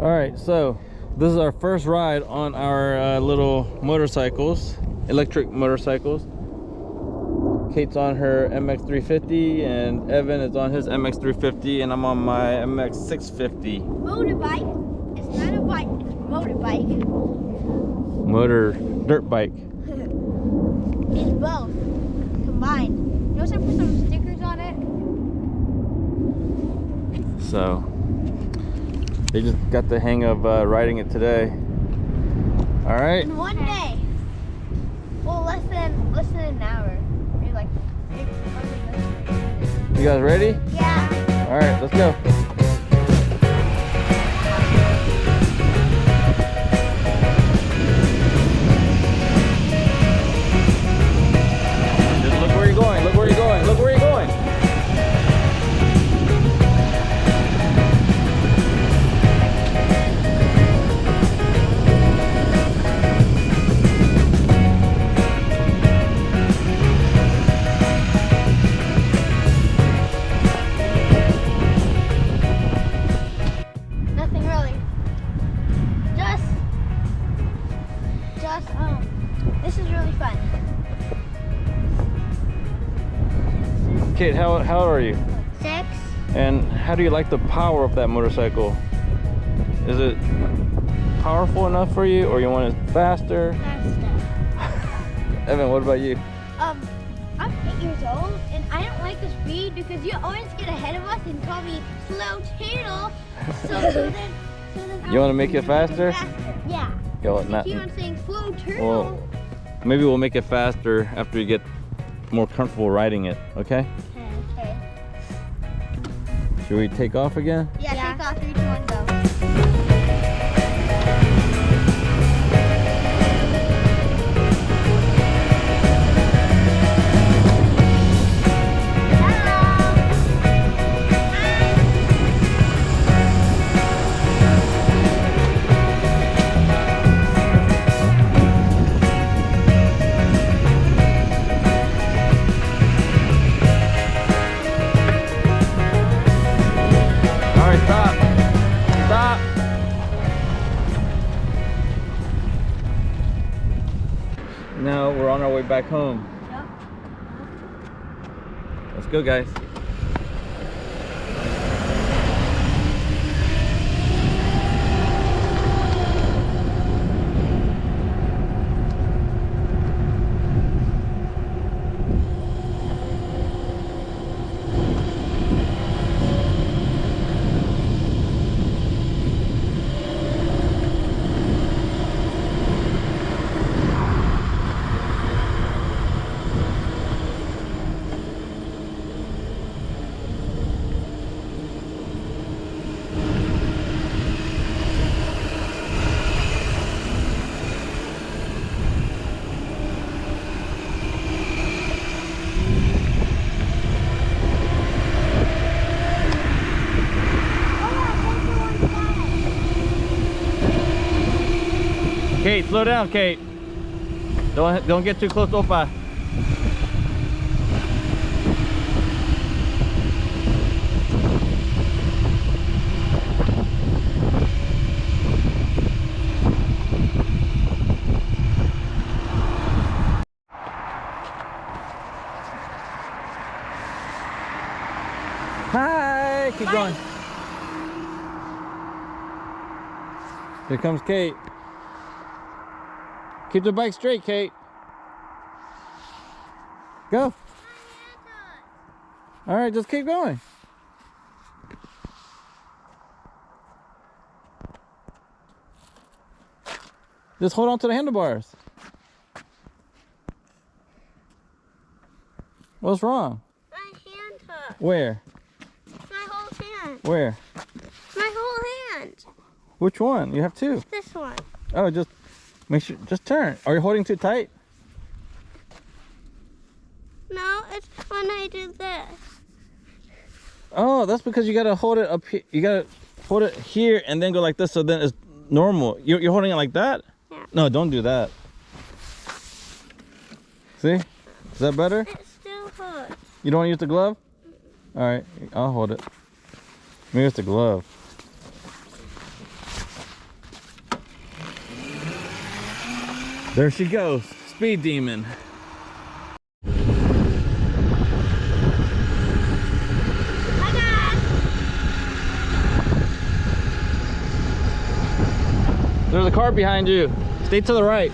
All right, so this is our first ride on our little motorcycles, electric motorcycles. Kate's on her MX350 and Evan is on his MX350 and I'm on my MX650. Motorbike. It's not a bike, it's a motorbike. Dirt bike. It's both combined. You also put some stickers on it. So they just got the hang of riding it today. All right. In one day. Well, less than an hour. Maybe like. You guys ready? Yeah. All right, let's go. Just look where you're going. Look where you're going. Look where you're going. This is really fun. Kate, how old are you? 6. And how do you like the power of that motorcycle? Is it powerful enough for you, or you want it faster? Faster. Evan, what about you? I'm 8 years old, and I don't like the speed because you always get ahead of us and call me slow turtle. So then You want to make it faster? Yeah. Yo, not. Keep on saying slow turtle. Well, maybe we'll make it faster after you get more comfortable riding it. Okay? Okay. Should we take off again? Yeah. Take off. 3, 2, 1, go. Now we're on our way back home. Yep. Let's go, guys. Kate, slow down, Kate. Don't get too close to Opa. Hi, keep going. Here comes Kate. Keep the bike straight, Kate. Go. All right, just keep going. Just hold on to the handlebars. What's wrong? My hand hurts. Where? My whole hand. Where? My whole hand. Which one? You have two. This one. Oh, just make sure, just turn. Are you holding too tight? No, it's when I do this. Oh, that's because you gotta hold it up here. You gotta hold it here and then go like this, so then it's normal. You're holding it like that? Yeah. No, don't do that. See? Is that better? It still hurts. You don't want to use the glove? All right, I'll hold it. Maybe it's the glove. There she goes, speed demon. Hi guys. There's a car behind you. Stay to the right.